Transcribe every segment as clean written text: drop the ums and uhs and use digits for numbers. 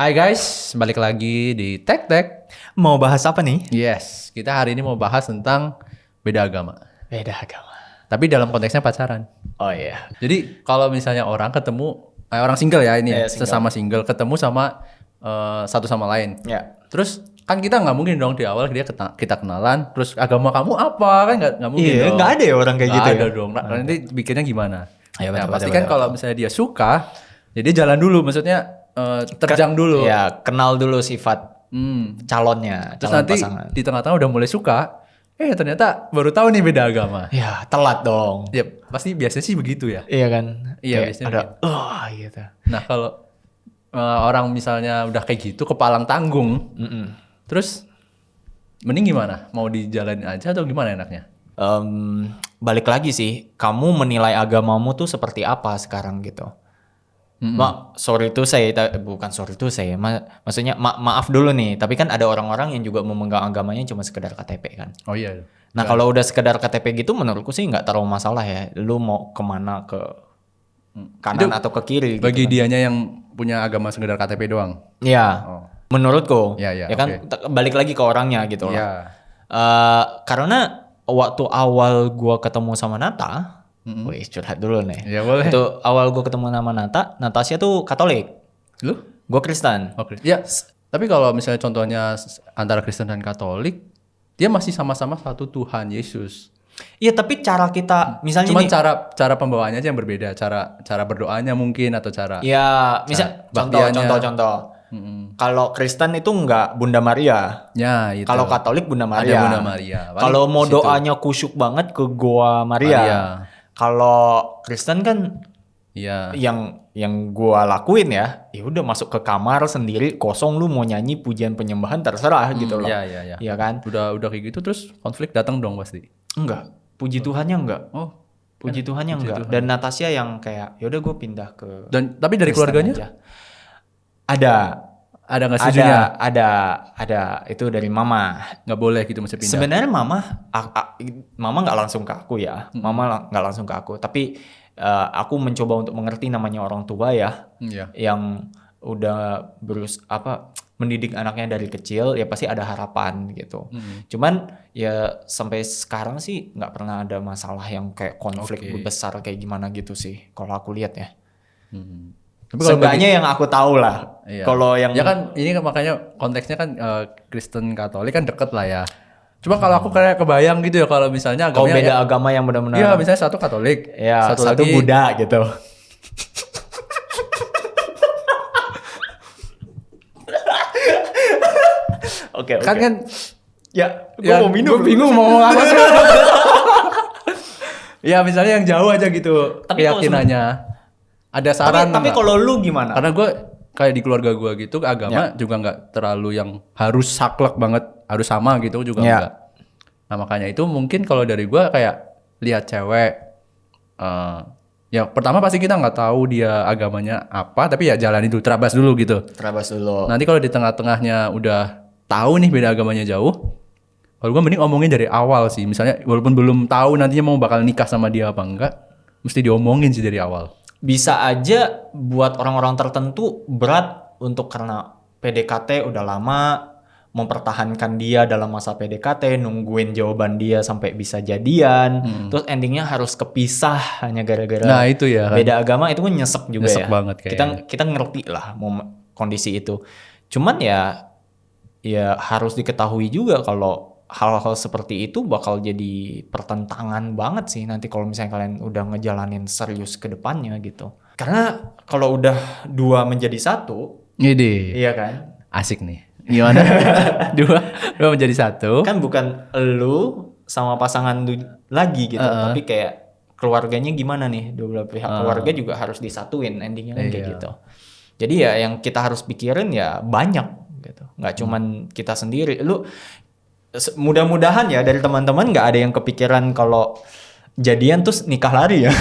Hai guys, balik lagi di Tek Tek. Mau bahas apa nih? Yes, kita hari ini mau bahas tentang beda agama. Beda agama. Tapi dalam konteksnya pacaran. Oh iya. Jadi kalau misalnya orang ketemu, orang single ya ini ya, Single. sesama single ketemu sama satu sama lain. Ya. Terus kan kita nggak mungkin dong di awal kita kenalan, terus agama kamu apa kan nggak mungkin Iya, dong. nggak ada ya orang kayak Nggak gitu ada ya? dong. Nah, nanti bikinnya gimana? Iya, Nah, betul, pasti betul, kan betul. kalau misalnya dia suka, ya dia jalan dulu, maksudnya terjang dulu. Ya, kenal dulu sifat calonnya, Terus calon nanti pasangan. di tengah-tengah udah mulai suka, ternyata baru tahu nih beda agama. Ya, telat dong. Ya pasti biasanya sih begitu ya. Iya kan? Iya, Kayak biasanya ada gitu. Nah kalau orang misalnya udah kayak gitu kepalang tanggung, terus mending gimana? Mau dijalanin aja atau gimana enaknya? Balik lagi sih, kamu menilai agamamu tuh seperti apa sekarang gitu. Maksudnya maaf dulu nih, tapi kan ada orang-orang yang juga memegang agamanya cuma sekedar KTP kan. Oh iya. Nah kalau udah sekedar KTP gitu menurutku sih nggak terlalu masalah ya. Lu mau kemana, ke kanan Itu atau ke kiri gitu Bagi kan. dianya yang punya agama sekedar KTP doang. Iya, Oh. menurutku. Ya, ya, kan oke. balik lagi ke orangnya gitu loh. Iya. Karena waktu awal gua ketemu sama Nata, wih curhat dulu nih. Ya boleh. Itu awal gua ketemu sama Nata, Natasha tuh Katolik, Lu? gua Kristen. Oke. Ya. Tapi kalau misalnya contohnya antara Kristen dan Katolik, dia masih sama-sama satu Tuhan Yesus. Iya, tapi cara kita misalnya Cuman nih, cara pembawaannya aja yang berbeda, cara berdoanya mungkin atau cara. ya misal baktiannya. contoh. Kalau Kristen itu enggak Bunda Maria. Ya, itu. Kalau Katolik Bunda Ada Maria. Bunda Maria. Paling Kalau mau situ. doanya kusyuk banget ke Goa Maria. Maria. Kalau Kristen kan Iya. yang gua lakuin ya udah masuk ke kamar sendiri kosong, lu mau nyanyi pujian penyembahan terserah gitu loh. Iya. Iya kan? Udah kayak gitu terus konflik datang dong pasti. Enggak. Puji Tuhannya enggak. Oh. Puji Tuhannya enggak. Tuhan. Dan Natasha yang kayak ya udah gue pindah ke Tapi dari Kristen keluarganya aja. Ada nggak setujunya? ada itu dari mama. Nggak boleh gitu mesti pindah. Sebenarnya mama nggak langsung ke aku ya. Mama nggak langsung ke aku, tapi aku mencoba untuk mengerti namanya orang tua ya. Iya. Yang udah mendidik anaknya dari kecil, ya pasti ada harapan gitu. Cuman ya sampai sekarang sih nggak pernah ada masalah yang kayak konflik besar kayak gimana gitu sih kalau aku lihat ya. Tapi kalau Seenggaknya yang aku tahu lah. Iya. Kalau yang Ya kan ini kan makanya konteksnya kan Kristen Katolik kan deket lah ya. Cuma kalau aku kayak kebayang gitu ya kalau misalnya kalau agamanya beda agama yang benar-benar Iya, misalnya satu Katolik, ya satu lagi Buddha gitu. Oke. kan Ya, ya, mau minum. gua bingung mau ngomong apa sih. Ya misalnya yang jauh aja gitu Tapi kalau keyakinannya. Ada saran Tapi nggak? kalau lu gimana? Karena gue kayak di keluarga gue gitu agama juga nggak terlalu yang harus saklek banget, harus sama gitu juga enggak. Nah makanya itu mungkin kalau dari gue kayak lihat cewek, ya pertama pasti kita nggak tahu dia agamanya apa, tapi ya jalani dulu, terabas dulu gitu. Terabas dulu. Nanti kalau di tengah-tengahnya udah tahu nih beda agamanya jauh, kalau gue mending omongin dari awal sih. Misalnya walaupun belum tahu nantinya mau bakal nikah sama dia apa enggak, mesti diomongin sih dari awal. Bisa aja buat orang-orang tertentu berat karena PDKT udah lama, mempertahankan dia dalam masa PDKT, nungguin jawaban dia sampai bisa jadian, terus endingnya harus kepisah hanya gara-gara Nah itu ya kan. beda agama. Itu kan nyesek juga Nyesek ya. banget kayaknya. Kita ngerti lah kondisi itu. Cuman ya harus diketahui juga kalau hal-hal seperti itu bakal jadi pertentangan banget sih nanti kalau misalnya kalian udah ngejalanin serius ke depannya gitu. Karena kalau udah dua menjadi satu, Ini iya kan? asik nih. Gimana? dua menjadi satu. Kan bukan lu sama pasangan lu lagi gitu, tapi kayak keluarganya gimana nih? Dua belah pihak keluarga juga harus disatuin endingnya kan kayak gitu. Jadi ya yang kita harus pikirin ya banyak gitu. Nggak cuman kita sendiri. Mudah-mudahan ya dari teman-teman nggak ada yang kepikiran kalau jadian terus nikah lari ya.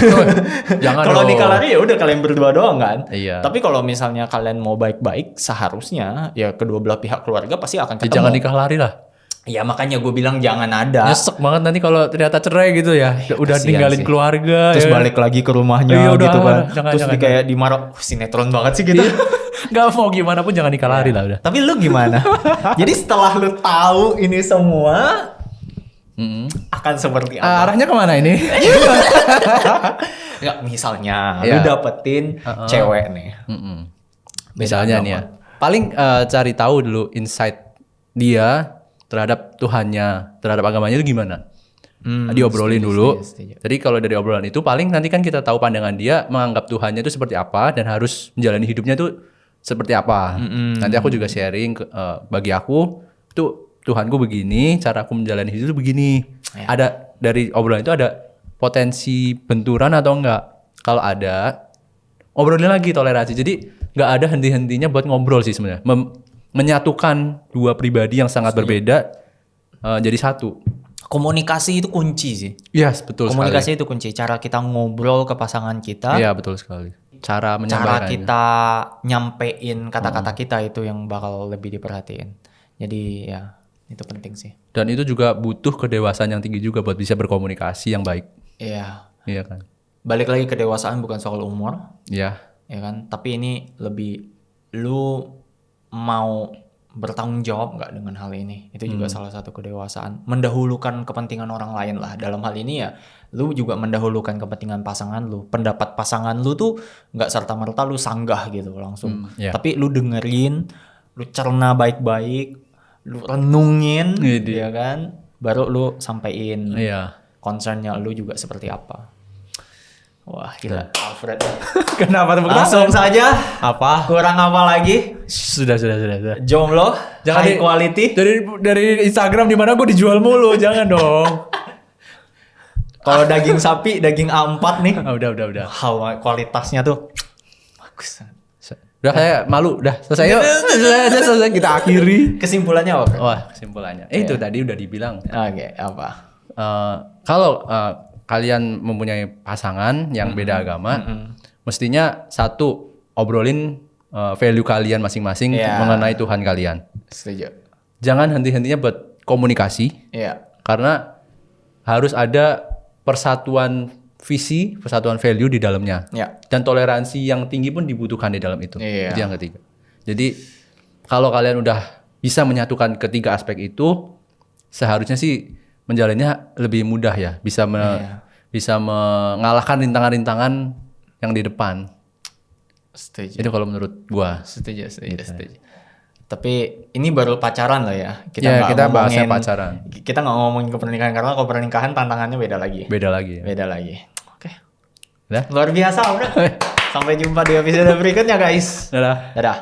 Jangan Kalau dong. nikah lari ya udah kalian berdua doang kan. Iya. Tapi kalau misalnya kalian mau baik-baik, seharusnya ya kedua belah pihak keluarga pasti akan Ya, ketemu. jangan nikah lari lah. Ya makanya gue bilang jangan ada. Nyesek banget nanti kalau ternyata cerai gitu ya. Udah kasihan ninggalin sih. keluarga Terus ya. balik lagi ke rumahnya Iya, udah, gitu kan. jangan, Terus jangan, kayak dimarah, sinetron banget sih gitu. Gak mau gimana pun jangan nikah lari lah udah. Tapi lu gimana? Jadi setelah lu tahu ini semua akan seperti apa? Arahnya kemana ini? Nggak, misalnya Iya. lu dapetin cewek nih. Misalnya nih ya. Paling cari tahu dulu insight dia terhadap Tuhannya, terhadap agamanya itu gimana. Diobrolin dulu. setuju. Jadi kalau dari obrolan itu paling nanti kan kita tahu pandangan dia menganggap Tuhannya itu seperti apa dan harus menjalani hidupnya itu seperti apa. Nanti aku juga sharing bagi aku tuh Tuhanku begini, cara aku menjalani hidup itu begini. Ada dari obrolan itu ada potensi benturan atau enggak? Kalau ada, obrolin lagi toleransi. Jadi nggak ada henti-hentinya buat ngobrol sih sebenarnya. Menyatukan dua pribadi yang sangat berbeda jadi satu. Komunikasi itu kunci sih. Iya, betul Komunikasi itu kunci. Cara kita ngobrol ke pasangan kita, sekali. Iya, betul sekali. Cara cara menyampaikan. kita nyampein kata-kata kita itu yang bakal lebih diperhatiin. Jadi ya itu penting sih. Dan itu juga butuh kedewasaan yang tinggi juga buat bisa berkomunikasi yang baik. Iya. Iya kan? Balik lagi kedewasaan bukan soal umur, Iya. ya kan? Tapi ini lebih lu mau bertanggung jawab nggak dengan hal ini? Itu juga salah satu kedewasaan. Mendahulukan kepentingan orang lain lah. Dalam hal ini ya, lu juga mendahulukan kepentingan pasangan lu. Pendapat pasangan lu tuh nggak serta-merta lu sanggah gitu langsung. Iya. Tapi lu dengerin, lu cerna baik-baik, lu renungin, Iya. ya kan? Baru lu sampein Iya. concernnya lu juga seperti apa. Wah gila, Alfred. Kenapa tepuk Langsung saja. Apa? Kurang apa lagi? Sudah. Jomblo, Jangan high quality. Dari Instagram di mana gue dijual mulu, jangan dong. Kalau daging sapi, daging A4 nih. Udah. Wow, kualitasnya tuh bagus. Udah saya malu, udah selesai yuk. selesai kita akhiri. Kesimpulannya apa? Wah, kesimpulannya. Itu tadi udah dibilang. Oke, apa? Kalau kalian mempunyai pasangan yang beda agama, mestinya satu obrolin value kalian masing-masing Iya. mengenai Tuhan kalian. Setuju. Jangan henti-hentinya buat komunikasi, Iya. karena harus ada persatuan visi, persatuan value di dalamnya. Ya. Dan toleransi yang tinggi pun dibutuhkan di dalam itu. Iya. Itu yang ketiga. Jadi kalau kalian udah bisa menyatukan ketiga aspek itu, seharusnya sih menjalannya lebih mudah ya. Bisa bisa mengalahkan rintangan-rintangan yang di depan. Setuju. Itu kalau menurut gua. Setuju. Tapi ini baru pacaran loh ya. Ya, nggak kita bahasnya ngomongin- pacaran. Kita nggak ngomongin ke pernikahan karena kalau pernikahan tantangannya beda lagi. Beda lagi. Beda lagi. Oke. Udah? Luar biasa, bro. Sampai jumpa di episode berikutnya, guys. Dadah. Dadah.